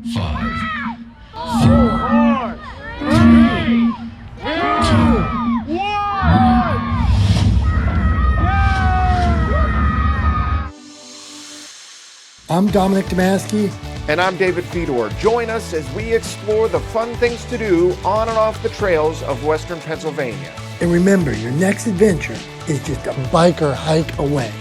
5, 4, 3, 2, 1. I'm Dominick David. And I'm David Fedor. Join us as we explore the fun things to do on and off the trails of Western Pennsylvania. And remember, your next adventure is just a biker hike away.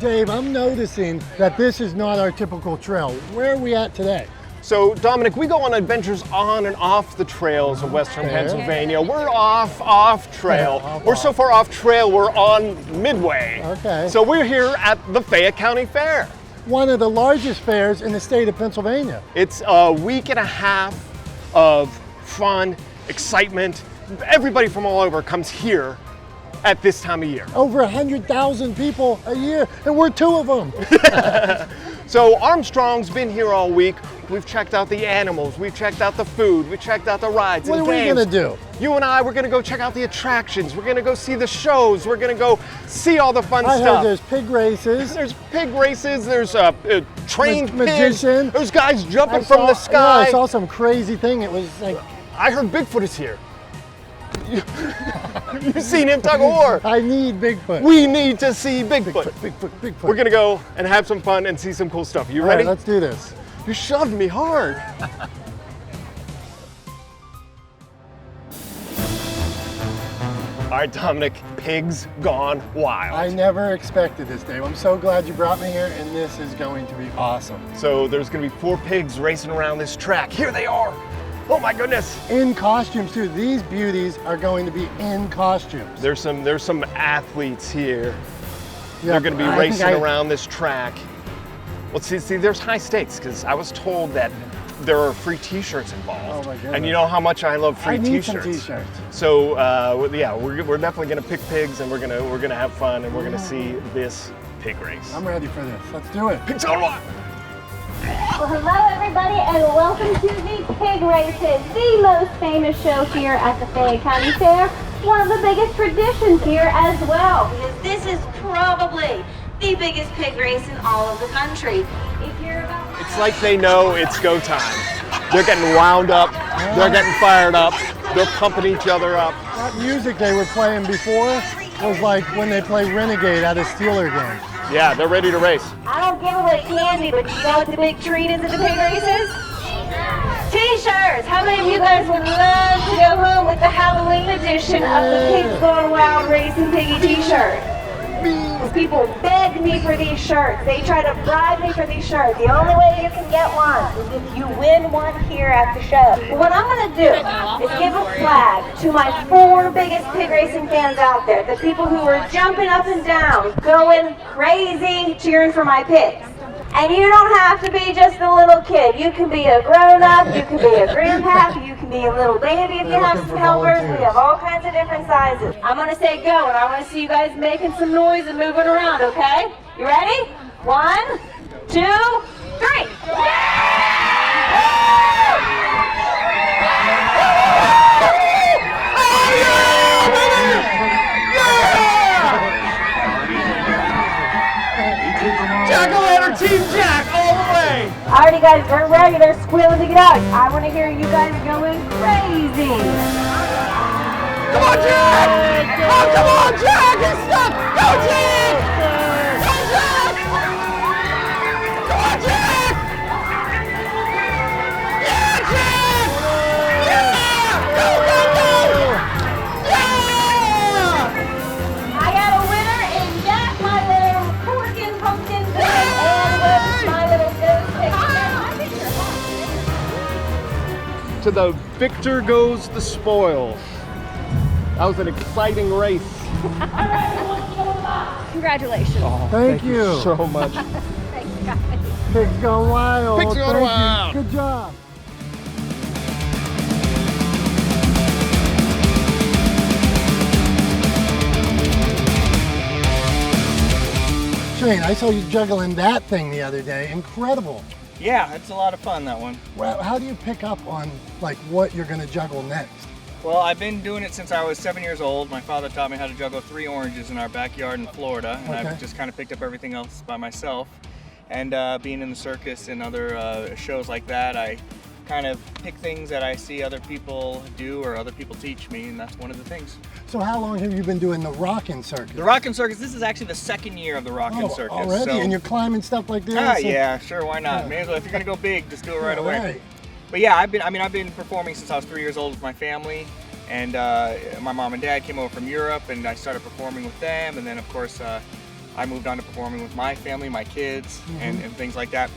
Dave, I'm noticing that this is not our typical trail. Where are we at today? So, Dominic, we go on adventures on and off the trails of Western Pennsylvania. We're off trail. We're so far off trail, we're on Midway. Okay. So we're here at the Fayette County Fair. One of the largest fairs in the state of Pennsylvania. It's a week and a half of fun, excitement. Everybody from all over comes here at this time of year. Over 100,000 people a year, and we're two of them. So Armstrong's been here all week. We've checked out the animals, we've checked out the food, we've checked out the rides and games. What are we gonna do? You and I, we're gonna go check out the attractions, we're gonna go see the shows, we're gonna go see all the fun I stuff. heard there's pig races. There's pig races, there's trained magician. pigs, there's guys jumping from the sky. Yeah, I saw some crazy thing. It was like, I heard Bigfoot is here. You've seen him tug of war. I need Bigfoot. We need to see Bigfoot. Bigfoot. We're gonna go and have some fun and see some cool stuff. You All ready? right, let's do this. You shoved me hard. All right, Dominic, pigs gone wild. I never expected this, Dave. I'm so glad you brought me here, and this is going to be awesome. So there's gonna be 4 pigs racing around this track. Here they are. Oh my goodness. In costumes too. These beauties are going to be in costumes. There's some athletes here. Yeah, They're gonna be racing around this track. Well, see, there's high stakes because I was told that there are free T-shirts involved. Oh my goodness. And you know how much I love free I need T-shirts. some T-shirts. So yeah, we're definitely gonna pick pigs and we're gonna have fun and we're gonna see this pig race. I'm ready for this. Let's do it. Pigs on one. Well, hello everybody and welcome to the Pig Races, the most famous show here at the Fayette County Fair. One of the biggest traditions here as well, because this is probably the biggest pig race in all of the country. If you're about It's like they know it's go time. They're getting wound up, they're getting fired up, they're pumping each other up. That music they were playing before was like when they play Renegade at a Steeler game. Yeah, they're ready to race. I don't give away candy, but you know what the big treat is at the pig races? T-shirts! How many of you guys would love to go home with the Halloween edition of the Pigs Gone Wild Racing Piggy t-shirt? People beg me for these shirts. They try to bribe me for these shirts. The only way you can get one is if you win one here at the show. But what I'm going to do is give a flag to my 4 biggest pig racing fans out there. The people who are jumping up and down, going crazy, cheering for my pigs. And you don't have to be just a little kid. You can be a grown-up, you can be a grandpa, you can be a little baby if you have some helpers. We have all kinds of different sizes. I'm gonna say go, and I wanna see you guys making some noise and moving around, okay? You ready? 1, 2, 3. Jack-o'-lantern Team Jack all the way! Alrighty guys, we're ready. They're squealing to get out. I wanna hear you guys going crazy. Come on, Jack! Oh, come on, Jack! He's stuck! Go, Jack! Go, Jack! Come on, Jack! Yeah, Jack! Yeah! Go, go, go! Yeah! I got a winner in Jack, my little pumpkin pig, and my little ghost pig. To the victor goes the spoil. That was an exciting race. Congratulations. Oh, Thank you so much. Thanks, guys. Pigs Gone Wild. Pigs Gone Thank you. Wild. Good job. Shane, I saw you juggling that thing the other day. Incredible. Yeah, it's a lot of fun, that one. Well, how do you pick up on like what you're going to juggle next? Well, I've been doing it since I was 7 years old. My father taught me how to juggle 3 oranges in our backyard in Florida, and I've just kind of picked up everything else by myself. And being in the circus and other shows like that, I kind of pick things that I see other people do or other people teach me, and that's one of the things. So how long have you been doing the Rock-N-Circus? The Rock-N-Circus, this is actually the 2nd year of the Rock-N-Circus. Already? So, and you're climbing stuff like this? yeah, sure, why not? May as well, if you're gonna go big, just do it right away. Right. But yeah, I've been performing since I was 3 years old with my family, and my mom and dad came over from Europe, and I started performing with them, and then of course I moved on to performing with my family, my kids, and things like that.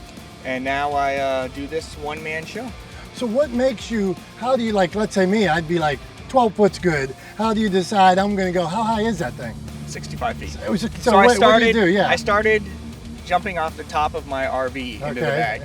And now I do this one-man show. So what makes you, how do you, like, let's say me, I'd be like, 12 foot's good. How do you decide I'm gonna go, how high is that thing? 65 feet. So what do you do? Yeah. I started jumping off the top of my RV into the bag.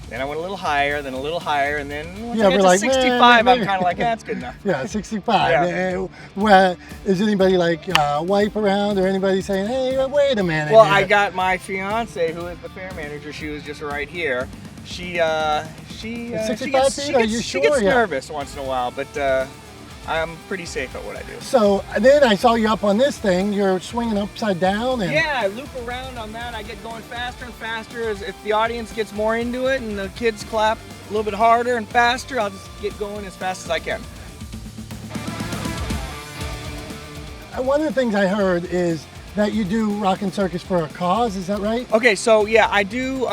Then I went a little higher, then a little higher, and then once I get to 65, I'm kind of like, that's good enough. Yeah, 65. Yeah. Well, is anybody like wipe around or anybody saying, hey, wait a minute? Well, I got my fiance, who is the fair manager. She was just right here. She 65 feet? Are you sure? She gets nervous once in a while, but I'm pretty safe at what I do. So then I saw you up on this thing. You're swinging upside down. And yeah, I loop around on that. I get going faster and faster. As if the audience gets more into it and the kids clap a little bit harder and faster, I'll just get going as fast as I can. One of the things I heard is that you do Rock-N-Circus for a cause, is that right? Okay, so yeah, I do,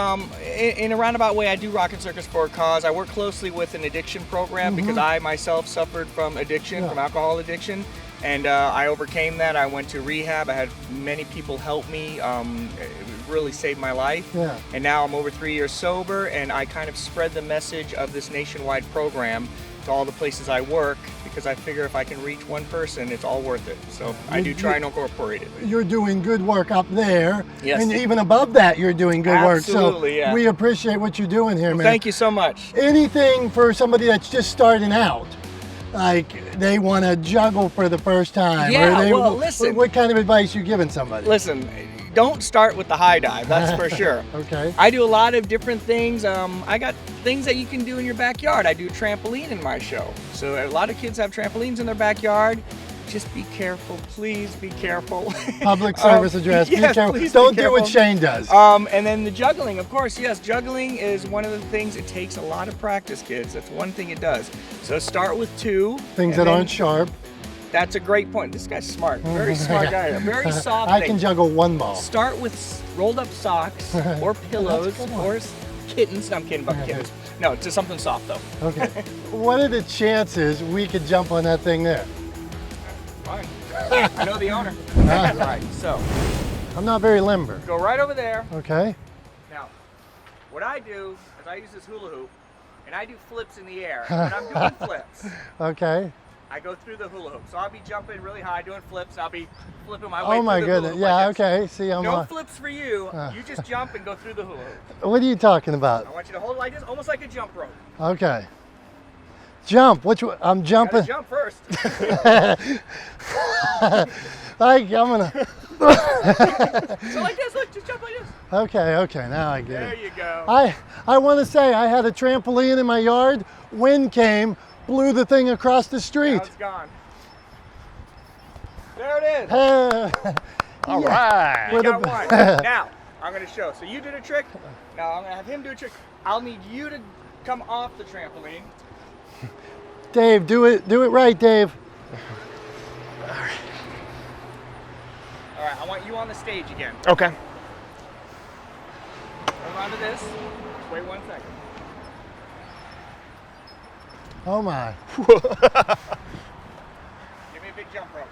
in a roundabout way, I do Rock-N-Circus for a cause. I work closely with an addiction program because I myself suffered from addiction, from alcohol addiction, and I overcame that. I went to rehab. I had many people help me. It really saved my life. Yeah. And now I'm over 3 years sober, and I kind of spread the message of this nationwide program to all the places I work, because I figure if I can reach one person, it's all worth it. So I do try and incorporate it. You're doing good work up there. Yes. And even above that, you're doing good work. Absolutely, So yeah. we appreciate what you're doing here, Well, man. thank you so much. Anything for somebody that's just starting out, like they want to juggle for the first time? Yeah, or they, well, listen. What kind of advice you giving somebody? Listen, don't start with the high dive, that's for sure. Okay. I do a lot of different things. I got things that you can do in your backyard. I do trampoline in my show. So a lot of kids have trampolines in their backyard. Just be careful, please be careful. Public service address, be yes, careful. please Don't be do what careful. Shane does. And then the juggling, of course, yes, juggling is one of the things, it takes a lot of practice, kids. That's one thing it does. So start with 2. Things that aren't sharp. That's a great point. This guy's smart, very smart guy, a very soft I thing. can juggle one ball. Start with rolled up socks or pillows or kittens. No, I'm kidding about kittens. No, it's just something soft though. Okay. What are the chances we could jump on that thing there? Fine. I know the owner. All right, so I'm not very limber. go right over there. Okay. Now, what I do is I use this hula hoop and I do flips in the air. When I'm doing flips, Okay. I go through the hula hoop. So I'll be jumping really high doing flips. I'll be flipping my way Oh my through the hula goodness. hoop Yeah, like this. okay. See, I'm No on. flips for you. You just jump and go through the hula hoop. What are you talking about? I want you to hold it like this, almost like a jump rope. Okay. Jump. Which one? I'm You jumping. gotta jump first. I'm gonna. So like this, look, just jump like this. Okay. Now I get There it. you go. I want to say I had a trampoline in my yard. Wind came, blew the thing across the street. Now it's gone. There it is. All right. You got one. Now, I'm going to show. So you did a trick. Now I'm going to have him do a trick. I'll need you to come off the trampoline. Dave, do it right, Dave. All right, I want you on the stage again. Okay. Hold on to this. Just wait 1 second. Oh my. Give me a big jump rope.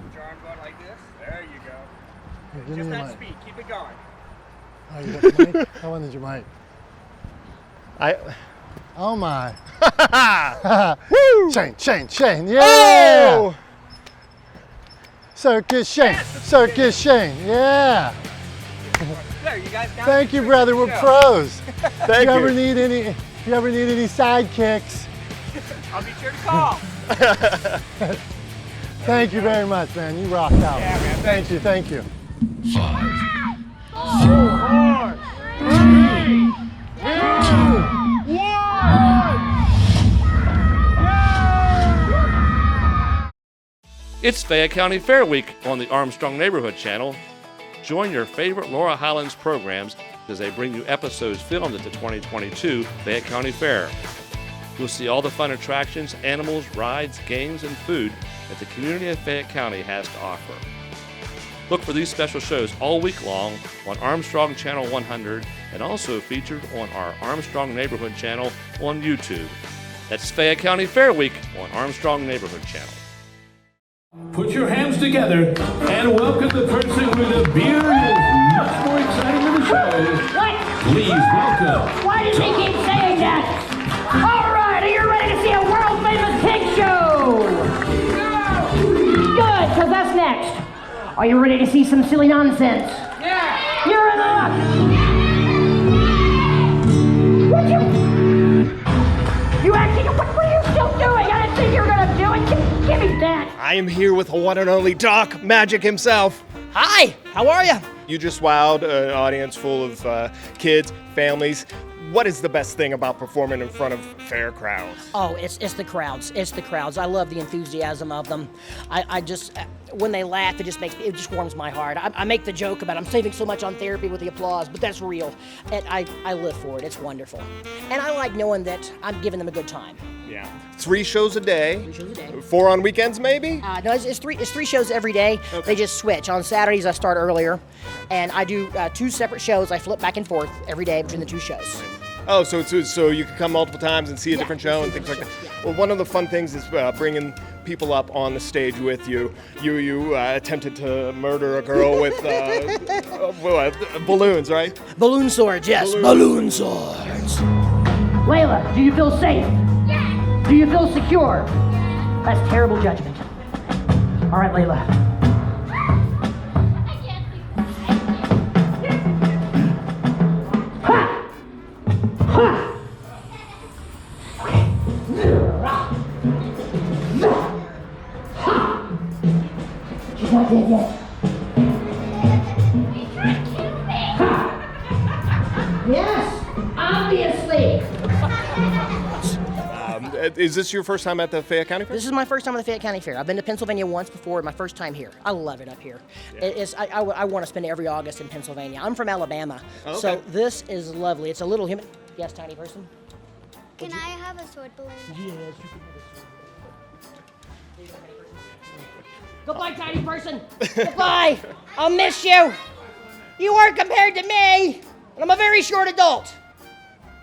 Put your arm going like this. There you go. Here, give Just me that the mic. speed. Keep it going. Oh, you got the mic? How one is your mic? Oh my. Shane. Yeah. Oh! Circus Shane. Circus Shane. Yeah. There, you guys down. Thank you, brother. We're pros. Thank you you. ever need any sidekicks? I'll be sure to call. Thank you very much, man. You rocked out. Yeah, man. Thank you. 5, 4, 3, 2, 1. It's Fayette County Fair Week on the Armstrong Neighborhood Channel. Join your favorite Laura Highlands programs as they bring you episodes filmed at the 2022 Fayette County Fair. You'll see all the fun attractions, animals, rides, games, and food that the community of Fayette County has to offer. Look for these special shows all week long on Armstrong Channel 100 and also featured on our Armstrong Neighborhood Channel on YouTube. That's Fayette County Fair Week on Armstrong Neighborhood Channel. Put your hands together and welcome the person with a beard who is much more exciting than the show. What? Please welcome. Why does he keep saying that? All right, are you ready to see a world-famous pig show? Good, because that's next. Are you ready to see some silly nonsense? Yeah. You're in luck. You actually, what are you still doing? I didn't think you were going to do it. Give me that. I am here with the one and only Doc Magic himself. Hi, how are you? You just wowed an audience full of kids, families. What is the best thing about performing in front of fair crowds? Oh, it's the crowds. It's the crowds. I love the enthusiasm of them. I just, when they laugh, it just warms my heart. I make the joke about I'm saving so much on therapy with the applause, but that's real. And I live for it. It's wonderful. And I like knowing that I'm giving them a good time. Yeah. 3 shows a day. 3 shows a day. 4 on weekends, maybe? No, it's three shows every day. Okay. They just switch. On Saturdays, I start earlier, and I do 2 separate shows. I flip back and forth every day between the 2 shows. Oh, so you can come multiple times and see a different show and things like that. Yeah. Well, one of the fun things is bringing people up on the stage with you. You attempted to murder a girl with balloons, right? Balloon swords, yes. Balloon swords. Layla, do you feel safe? Yes. Do you feel secure? That's terrible judgment. All right, Layla. She's not dead yet. He's trying to kill me. Yes, obviously. Is this your first time at the Fayette County Fair? This is my first time at the Fayette County Fair. I've been to Pennsylvania once before, my first time here. I love it up here. Yeah. I want to spend every August in Pennsylvania. I'm from Alabama, so this is lovely. It's a little human. Yes, tiny person. Can I have a sword balloon? Yes, you can have a sword balloon. Goodbye, tiny person. Goodbye. I'll miss you. You aren't compared to me, and I'm a very short adult.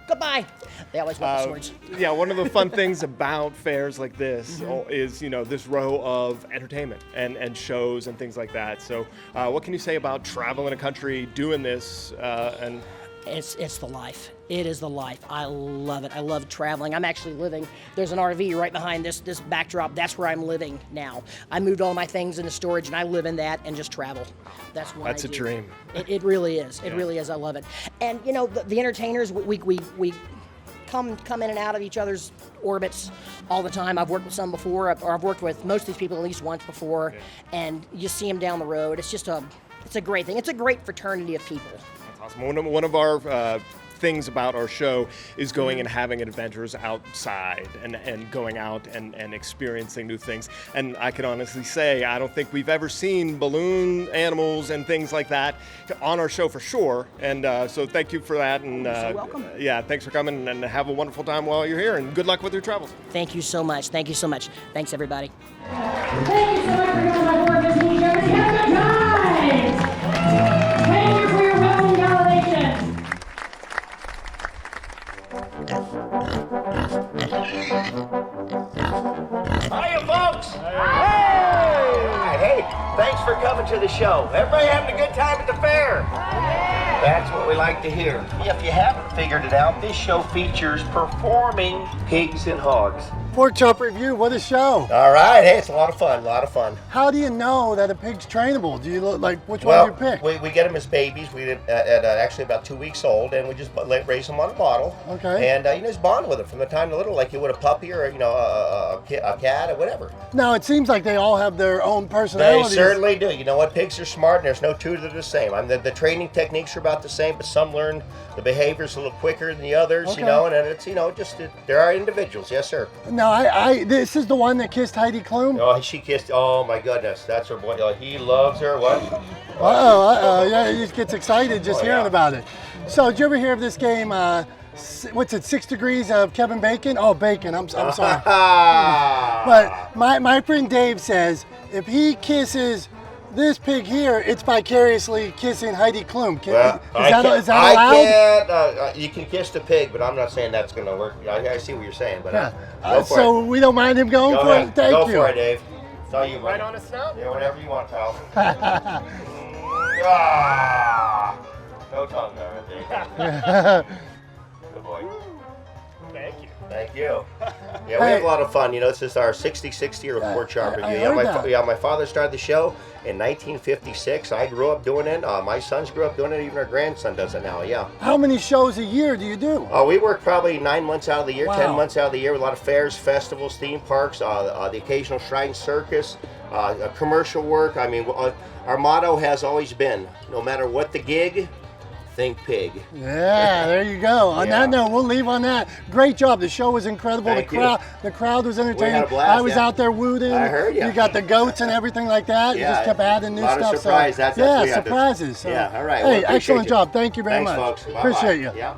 Goodbye. They always want the swords. Yeah, one of the fun things about fairs like this is, this row of entertainment and shows and things like that. So what can you say about traveling a country, doing this, and... It's the life. It is the life. I love it. I love traveling. I'm actually living. There's an RV right behind this backdrop. That's where I'm living now. I moved all my things into storage, and I live in that and just travel. That's what That's I a do. dream. It really is. It really is. I love it. And the entertainers, we come in and out of each other's orbits all the time. I've worked with some before, or I've worked with most of these people at least once before, and you see them down the road. It's just it's a great thing. It's a great fraternity of people. Awesome. One of our things about our show is going and having adventures outside and going out and experiencing new things. And I can honestly say, I don't think we've ever seen balloon animals and things like that on our show for sure. And so thank you for that. And You're so welcome. Yeah, thanks for coming and have a wonderful time while you're here. And good luck with your travels. Thank you so much. Thank you so much. Thanks, everybody. Thank you so much for coming on board this week, everybody. Have a good time. Thank you for your welcome validation. Hiya, folks! Hey, thanks for coming to the show. Everybody having a good time at the fair? That's what we like to hear. If you haven't figured it out, this show features performing pigs and hogs. For Chop Revue, what a show. All right, hey, it's a lot of fun, How do you know that a pig's trainable? Do you look like, which one do you pick? We get them as babies. We at actually about 2 weeks old, and we just raise them on a model. Okay. And just bond with them from the time they're little, like you would a puppy or a cat or whatever. Now, it seems like they all have their own personalities. They certainly do. You know what? Pigs are smart, and there's no two that are the same. The training techniques are about the same, but some learn the behaviors a little quicker than the others, Okay. and it's, there are individuals. Yes, sir. Now, Now, this is the one that kissed Heidi Klum? Oh, she kissed, oh my goodness, that's her boy. Oh, he loves her, what? Yeah, he just gets excited just hearing about it. So, did you ever hear of this game, what's it, 6 Degrees of Kevin Bacon? Oh, Bacon, I'm sorry. But my friend Dave says, if he kisses this pig here, it's vicariously kissing Heidi Klum. Is that allowed? I can't, you can kiss the pig, but I'm not saying that's going to work. I see what you're saying, but go for so it. we don't mind him going for it? Thank you. Go for it, Dave. It's all you, buddy. Right on his snout? Yeah, whatever you want, pal. No tongue there, Dave. Good boy. Thank you. Thank you. Yeah, we have a lot of fun. You know, this is our 60-60 report Chop Revue. My father started the show in 1956. I grew up doing it. My sons grew up doing it. Even our grandson does it now, yeah. How many shows a year do you do? We work probably 9 months out of the year, 10 months out of the year. A lot of fairs, festivals, theme parks, the occasional shrine circus, commercial work. I mean, our motto has always been, no matter what the gig, think pig. Yeah, there you go. On that note, we'll leave on that. Great job. The show was incredible. The crowd was entertaining. We had a blast, I was out there wooting. I heard you. You got the goats and everything like that. You just kept adding new stuff. A lot of surprise. That's surprises. So. Yeah, all right. Hey, excellent job. Thank you very much. Thanks, folks. Appreciate you. Yeah.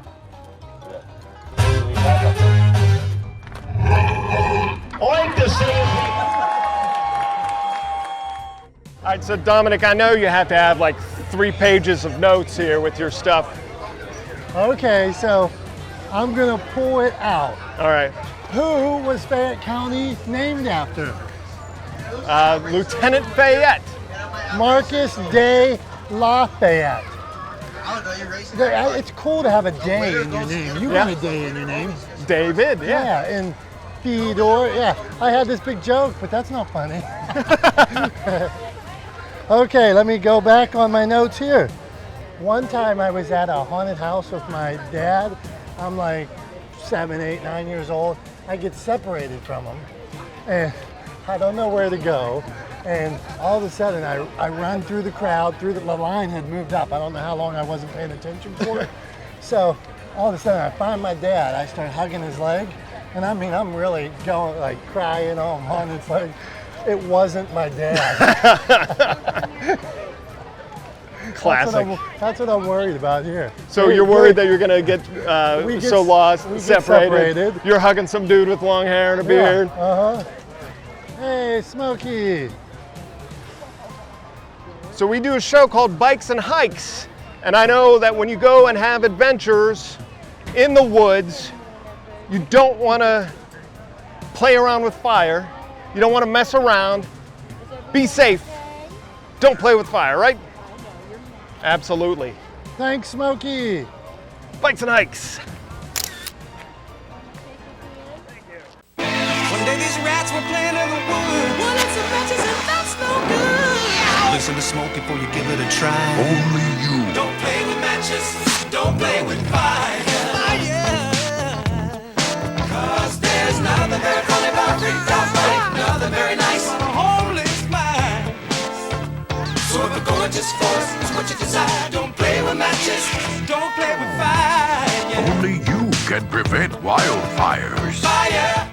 Oink the scene. All right, so Dominic, I know you have to have like 3 pages of notes here with your stuff. Okay, so I'm gonna pull it out. All right. Who was Fayette County named after? Lieutenant Fayette. Marcus de Lafayette. It's cool to have a day in your name. You got a day in your name. David, yeah. And Fedor, yeah. I had this big joke, but that's not funny. Okay, let me go back on my notes here. One time I was at a haunted house with my dad. I'm like 7, 8, 9 years old. I get separated from him and I don't know where to go. And all of a sudden I run through the crowd, the line had moved up. I don't know how long I wasn't paying attention for it. So all of a sudden I find my dad. I start hugging his leg. And I mean, I'm really going like crying on his leg. It wasn't my dad. Classic. That's what I'm worried about here. So you're worried that you're going to get so lost, separated. You're hugging some dude with long hair and a beard. Hey, Smokey. So we do a show called Bikes and Hikes. And I know that when you go and have adventures in the woods, you don't want to play around with fire. You don't want to mess around. Be safe. Don't play with fire, right? Absolutely. Thanks, Smokey. Bikes and Hikes. One day these rats were playing in the woods. Well, it's some matches and that's no good. Listen to Smokey before you give it a try. Only you. Don't play with matches. Don't play with fire. Cause there's nothing very funny about nothing very nice on a homeless mind. So if the gorgeous force is what you desire, don't play with matches, don't play with fire. Yeah. Only you can prevent wildfires. Fire!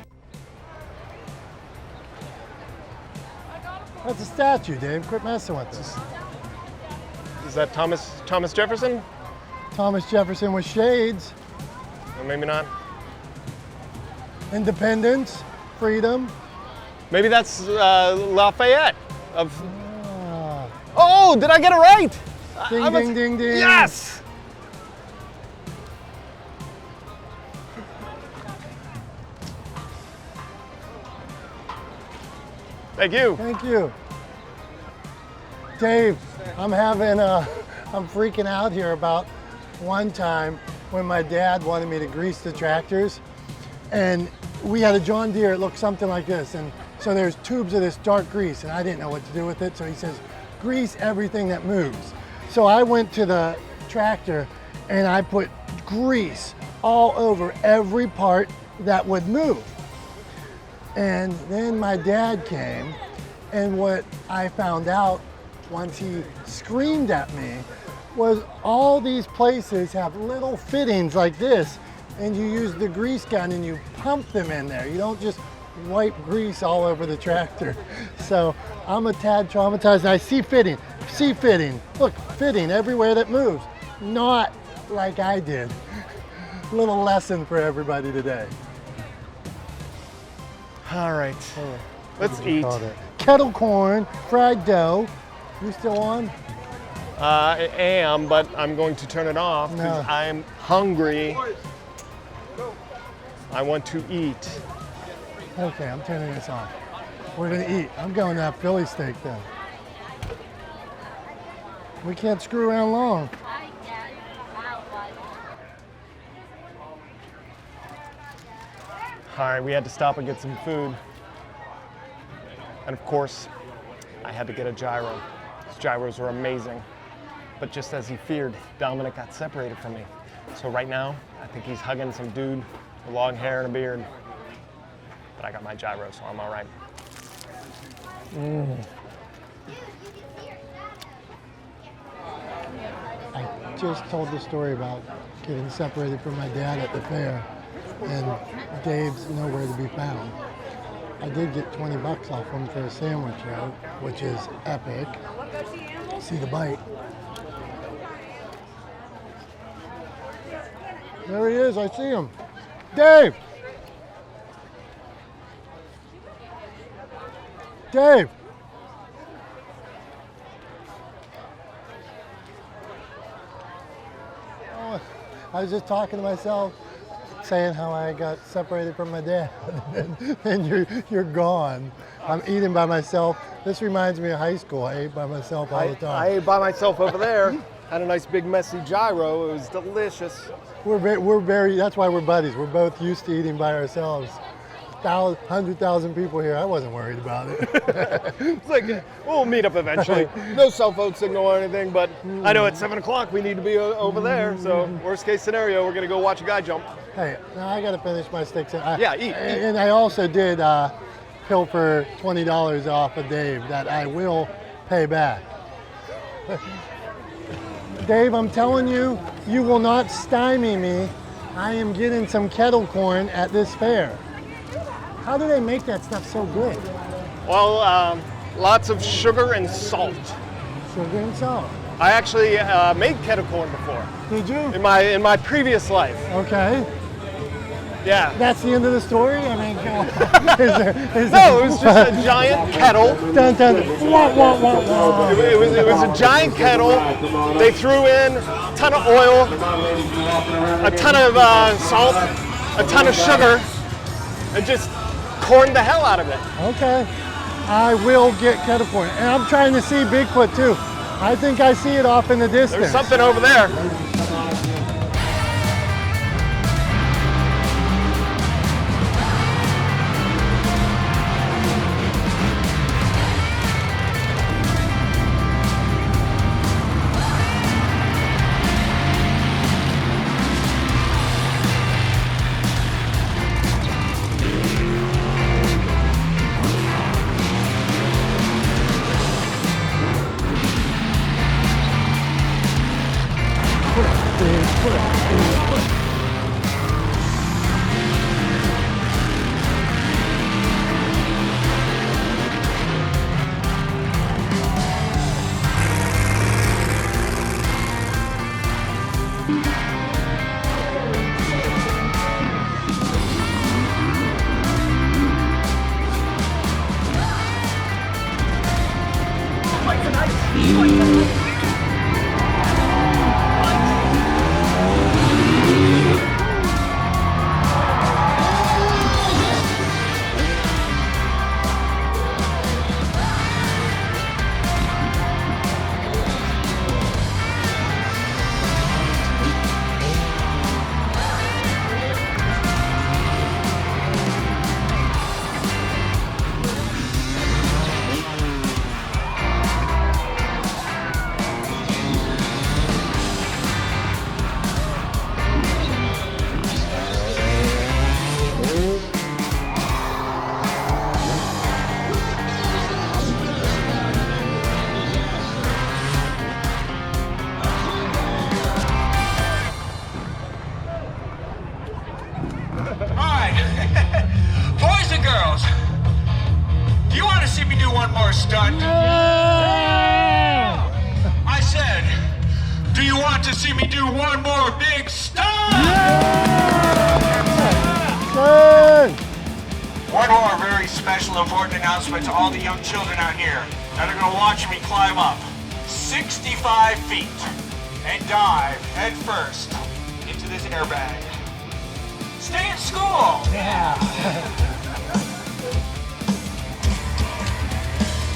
That's a statue, Dave. Quit messing with us. Is that Thomas Jefferson? Thomas Jefferson with shades. Or maybe not. Independence, freedom. Maybe that's Lafayette. Oh, did I get it right? Ding, ding, ding, ding. Yes! Thank you. Thank you. Dave, I'm freaking out here about one time when my dad wanted me to grease the tractors. And we had a John Deere, it looked something like this. And so there's tubes of this dark grease and I didn't know what to do with it. So he says, grease everything that moves. So I went to the tractor and I put grease all over every part that would move. And then my dad came and what I found out once he screamed at me was all these places have little fittings like this and you use the grease gun and you pump them in there. You don't just wipe grease all over the tractor. So I'm a tad traumatized. I see fitting. Look, fitting everywhere that moves. Not like I did. Little lesson for everybody today. All right, let's eat. Kettle corn, fried dough. You still on? I am, but I'm going to turn it off because I'm hungry. I want to eat. Okay, I'm turning this off. We're gonna eat. I'm going to have Philly steak then. We can't screw around long. All right, we had to stop and get some food. And of course, I had to get a gyro. These gyros are amazing. But just as he feared, Dominic got separated from me. So right now, I think he's hugging some dude with long hair and a beard. But I got my gyro, so I'm all right. I just told the story about getting separated from my dad at the fair, and Dave's nowhere to be found. I did get 20 bucks off him for a sandwich, though, which is epic. See the bite. There he is, I see him. Dave! Dave! Oh, I was just talking to myself, saying how I got separated from my dad, and you're gone. I'm eating by myself. This reminds me of high school. I ate by myself all the time. I ate by myself over there. Had a nice big messy gyro. It was delicious. We're very, that's why we're buddies. We're both used to eating by ourselves. 100,000 people here. I wasn't worried about it. It's like, we'll meet up eventually. No cell phone signal or anything, but I know at 7 o'clock we need to be over there. So worst case scenario, we're gonna go watch a guy jump. Hey, now I gotta finish my steak. Yeah, eat. And I also did pilfer $20 off of Dave that I will pay back. Dave, I'm telling you, you will not stymie me. I am getting some kettle corn at this fair. How do they make that stuff so good? Well, lots of sugar and salt. Sugar and salt. I actually made kettle corn before. Did you? In my previous life. Okay. Yeah. That's the end of the story? I mean, no, it was just a giant kettle. Dun, dun. Wah, wah, wah, wah. It was a giant kettle. They threw in a ton of oil, a ton of salt, a ton of sugar, and just corned the hell out of it. Okay. I will get kettle corn. And I'm trying to see Bigfoot too. I think I see it off in the distance. There's something over there. Do you want to see me do one more big stunt? Good. One more very special, important announcement to all the young children out here that are going to watch me climb up 65 feet and dive head first into this airbag. Stay in school. Yeah.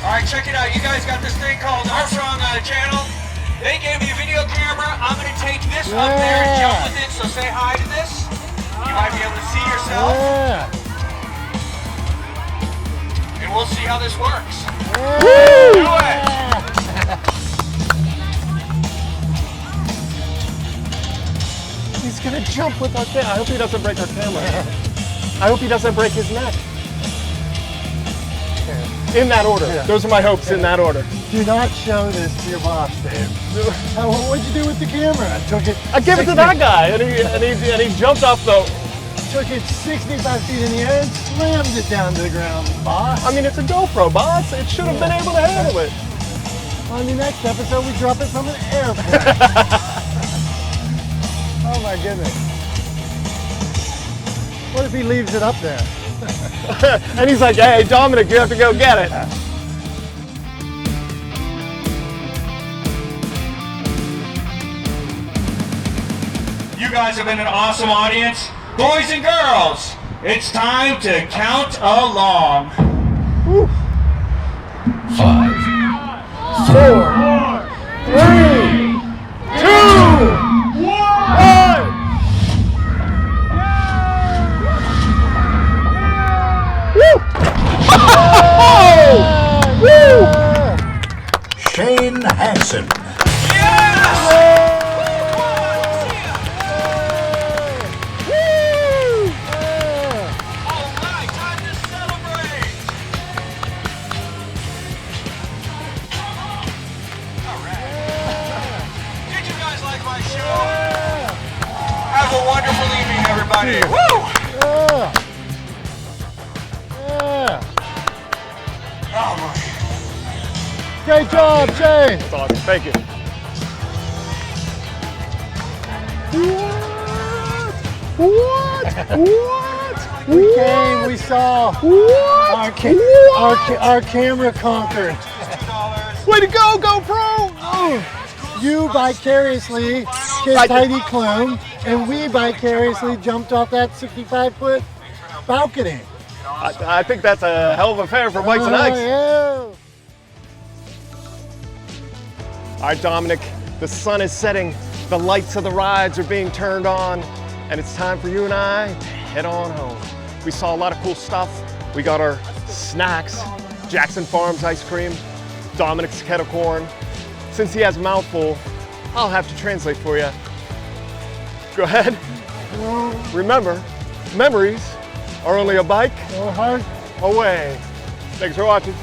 All right, check it out. You guys got this thing called Armstrong channel. They gave me a video camera. I'm going to take this up there and jump with it, so say hi to this. You might be able to see yourself. And we'll see how this works. Do it! He's gonna jump with our camera. I hope he doesn't break our camera. I hope he doesn't break his neck. In that order. Yeah. Those are my hopes, in that order. Do not show this to your boss, Dave. What'd you do with the camera? I gave it to that guy, and he jumped off the... Took it 65 feet in the air and slammed it down to the ground, boss. I mean, it's a GoPro, boss. It should have been able to handle it. On the next episode, we drop it from an airplane. Oh my goodness. What if he leaves it up there? And he's like, hey, Dominic, you have to go get it. You guys have been an awesome audience. Boys and girls, it's time to count along. 5, 4, 3, 2, 1. Shane Hansen. Have a wonderful evening, everybody. Woo! Oh my. Great job, Shane. That's awesome. Thank you. What? We came, we saw. Our camera conquered. Way to go, GoPro! You vicariously kissed Heidi Klum, and we vicariously jumped off that 65-foot balcony. I think that's a hell of a fair for Bikes and Ikes. Yeah. All right, Dominic, the sun is setting, the lights of the rides are being turned on, and it's time for you and I to head on home. We saw a lot of cool stuff. We got our snacks, Jackson Farms ice cream, Dominic's kettle corn. Since he has a mouthful, I'll have to translate for you. Go ahead. Remember, memories are only a bike Or heart. away. Thanks for watching.